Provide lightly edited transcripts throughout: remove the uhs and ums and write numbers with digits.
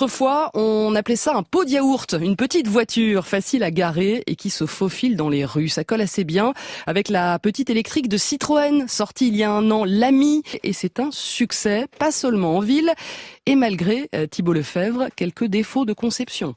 Autrefois, on appelait ça un pot de yaourt, une petite voiture facile à garer et qui se faufile dans les rues. Ça colle assez bien avec la petite électrique de Citroën, sortie il y a un an, l'Ami. Et c'est un succès, pas seulement en ville, et malgré, Thibault Lefebvre, quelques défauts de conception.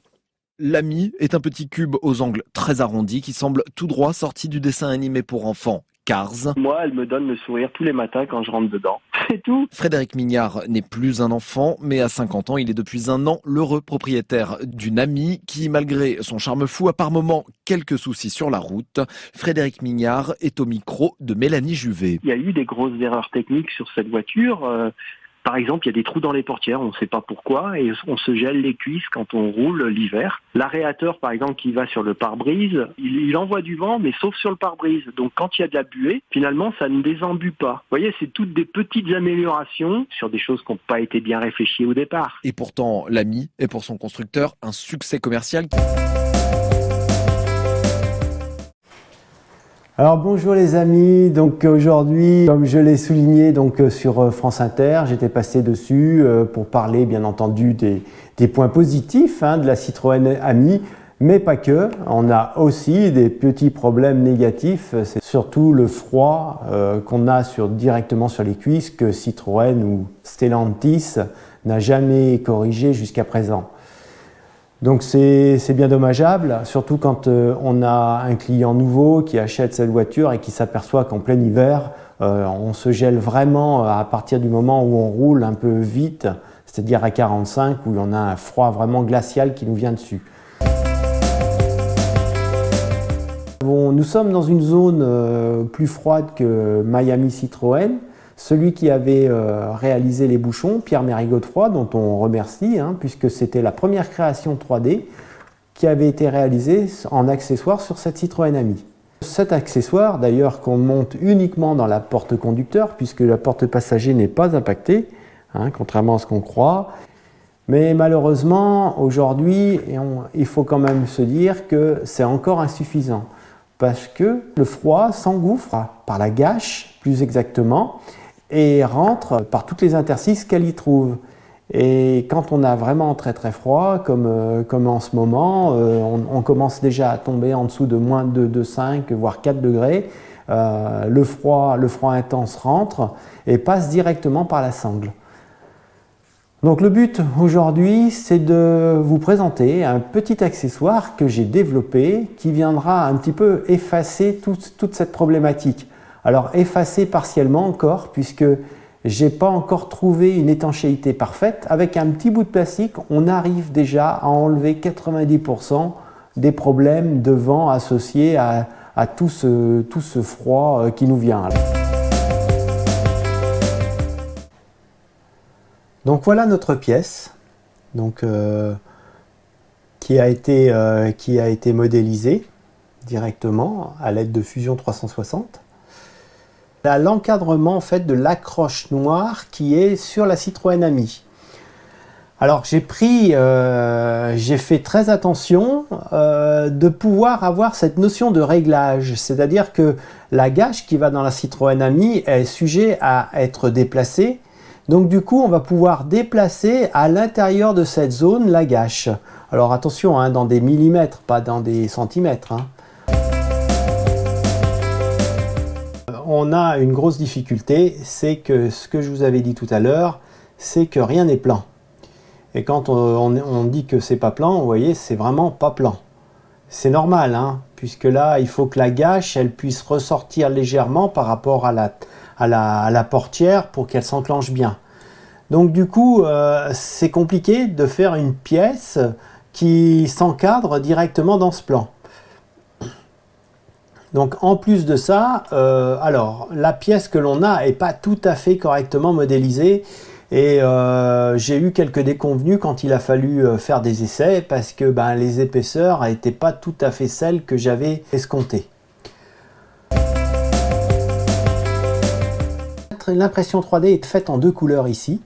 L'Ami est un petit cube aux angles très arrondis qui semble tout droit sorti du dessin animé pour enfants. Cars. Moi, elle me donne le sourire tous les matins quand je rentre dedans. C'est tout. Frédéric Mignard n'est plus un enfant, mais à 50 ans, il est depuis un an l'heureux propriétaire d'une Ami qui, malgré son charme fou, a par moments quelques soucis sur la route. Frédéric Mignard est au micro de Mélanie Juvet. Il y a eu des grosses erreurs techniques sur cette voiture. Par exemple, il y a des trous dans les portières, on ne sait pas pourquoi, et on se gèle les cuisses quand on roule l'hiver. L'aérateur, par exemple, qui va sur le pare-brise, il envoie du vent, mais sauf sur le pare-brise. Donc quand il y a de la buée, finalement, ça ne désembue pas. Vous voyez, c'est toutes des petites améliorations sur des choses qui n'ont pas été bien réfléchies au départ. Et pourtant, l'Ami est pour son constructeur un succès commercial. Alors bonjour les amis, donc aujourd'hui, comme je l'ai souligné donc sur France Inter, j'étais passé dessus pour parler bien entendu des points positifs de la Citroën Ami, mais pas que. On a aussi des petits problèmes négatifs, c'est surtout le froid qu'on a directement sur les cuisses que Citroën ou Stellantis n'a jamais corrigé jusqu'à présent. Donc c'est bien dommageable, surtout quand on a un client nouveau qui achète cette voiture et qui s'aperçoit qu'en plein hiver, on se gèle vraiment à partir du moment où on roule un peu vite, c'est-à-dire à 45, où on a un froid vraiment glacial qui nous vient dessus. Nous sommes dans une zone plus froide que Miami Citroën. Celui qui avait réalisé les bouchons, Pierre-Méry Godefroy, dont on remercie, puisque c'était la première création 3D qui avait été réalisée en accessoire sur cette Citroën Ami. Cet accessoire, d'ailleurs, qu'on monte uniquement dans la porte conducteur, puisque la porte passager n'est pas impactée, contrairement à ce qu'on croit. Mais malheureusement, aujourd'hui, il faut quand même se dire que c'est encore insuffisant, parce que le froid s'engouffre par la gâche, plus exactement, et rentre par toutes les interstices qu'elle y trouve. Et quand on a vraiment très très froid, comme en ce moment, on commence déjà à tomber en dessous de moins de 2,5 voire 4 degrés, le froid intense rentre et passe directement par la sangle. Donc le but aujourd'hui, c'est de vous présenter un petit accessoire que j'ai développé qui viendra un petit peu effacer toute cette problématique. Alors effacer partiellement encore, puisque j'ai pas encore trouvé une étanchéité parfaite. Avec un petit bout de plastique, on arrive déjà à enlever 90% des problèmes de vent associés à tout ce froid qui nous vient. Donc voilà notre pièce, qui a été modélisée directement à l'aide de Fusion 360. L'encadrement en fait de l'accroche noire qui est sur la Citroën Ami. Alors j'ai fait très attention de pouvoir avoir cette notion de réglage, c'est-à-dire que la gâche qui va dans la Citroën Ami est sujet à être déplacée. Donc du coup on va pouvoir déplacer à l'intérieur de cette zone la gâche. Alors attention, dans des millimètres, pas dans des centimètres. On a une grosse difficulté, c'est que ce que je vous avais dit tout à l'heure, c'est que rien n'est plan. Et quand on dit que c'est pas plan, vous voyez, c'est vraiment pas plan. C'est normal, puisque là, il faut que la gâche, elle puisse ressortir légèrement par rapport à la portière pour qu'elle s'enclenche bien. Donc du coup, c'est compliqué de faire une pièce qui s'encadre directement dans ce plan. Donc en plus de ça, alors la pièce que l'on a n'est pas tout à fait correctement modélisée et j'ai eu quelques déconvenues quand il a fallu faire des essais parce que les épaisseurs n'étaient pas tout à fait celles que j'avais escomptées. L'impression 3D est faite en deux couleurs ici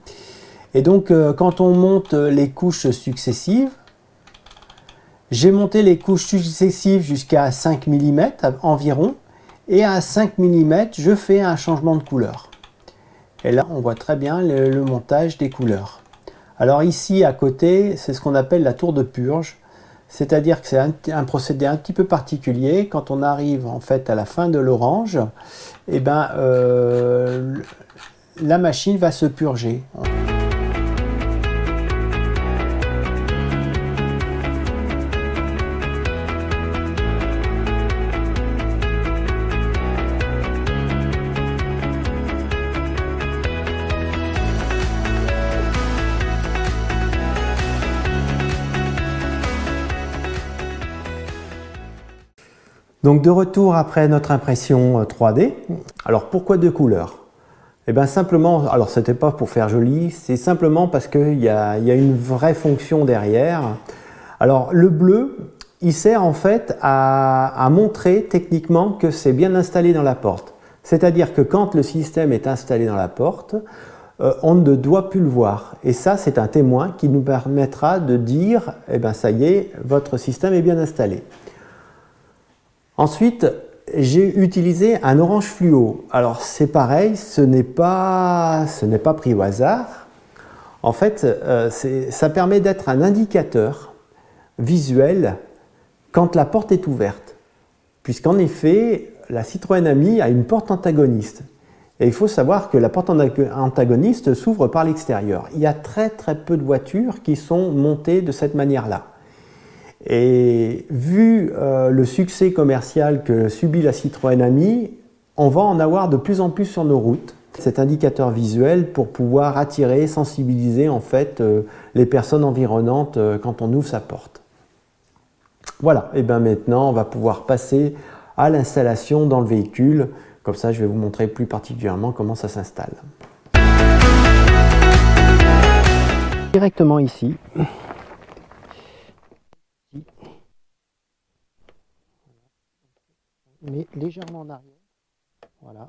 et donc quand on monte les couches successives, j'ai monté les couches successives jusqu'à 5 mm environ et à 5 mm je fais un changement de couleur. Et là on voit très bien le montage des couleurs. Alors ici à côté, c'est ce qu'on appelle la tour de purge, c'est-à-dire que c'est un procédé un petit peu particulier. Quand on arrive en fait à la fin de l'orange, eh ben, la machine va se purger. Donc de retour après notre impression 3D. Alors pourquoi deux couleurs? Eh bien simplement, alors c'était pas pour faire joli, c'est simplement parce qu'il y a une vraie fonction derrière. Alors le bleu, il sert en fait à montrer techniquement que c'est bien installé dans la porte. C'est-à-dire que quand le système est installé dans la porte, on ne doit plus le voir. Et ça, c'est un témoin qui nous permettra de dire, eh bien ça y est, votre système est bien installé. Ensuite, j'ai utilisé un orange fluo. Alors c'est pareil, ce n'est pas pris au hasard. En fait, ça permet d'être un indicateur visuel quand la porte est ouverte. Puisqu'en effet, la Citroën Ami a une porte antagoniste. Et il faut savoir que la porte antagoniste s'ouvre par l'extérieur. Il y a très peu de voitures qui sont montées de cette manière-là. Et vu le succès commercial que subit la Citroën Ami, on va en avoir de plus en plus sur nos routes. Cet indicateur visuel pour pouvoir attirer, sensibiliser en fait les personnes environnantes quand on ouvre sa porte. Voilà, et bien maintenant on va pouvoir passer à l'installation dans le véhicule. Comme ça, je vais vous montrer plus particulièrement comment ça s'installe. Directement ici. Mais légèrement en arrière, voilà,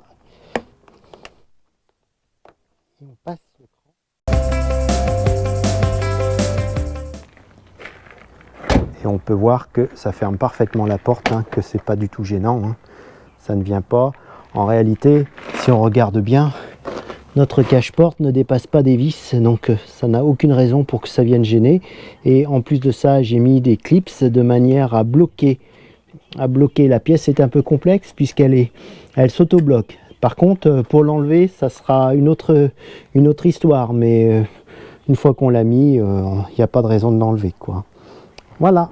et on passe le cran. Et on peut voir que ça ferme parfaitement la porte, hein, que c'est pas du tout gênant, hein. Ça ne vient pas. En réalité, si on regarde bien, notre cache-porte ne dépasse pas des vis, donc ça n'a aucune raison pour que ça vienne gêner. Et en plus de ça, j'ai mis des clips de manière à bloquer la pièce. C'est un peu complexe puisqu'elle s'auto-bloque. Par contre, pour l'enlever, ça sera une autre histoire, mais une fois qu'on l'a mis, il n'y a pas de raison de l'enlever, quoi. Voilà.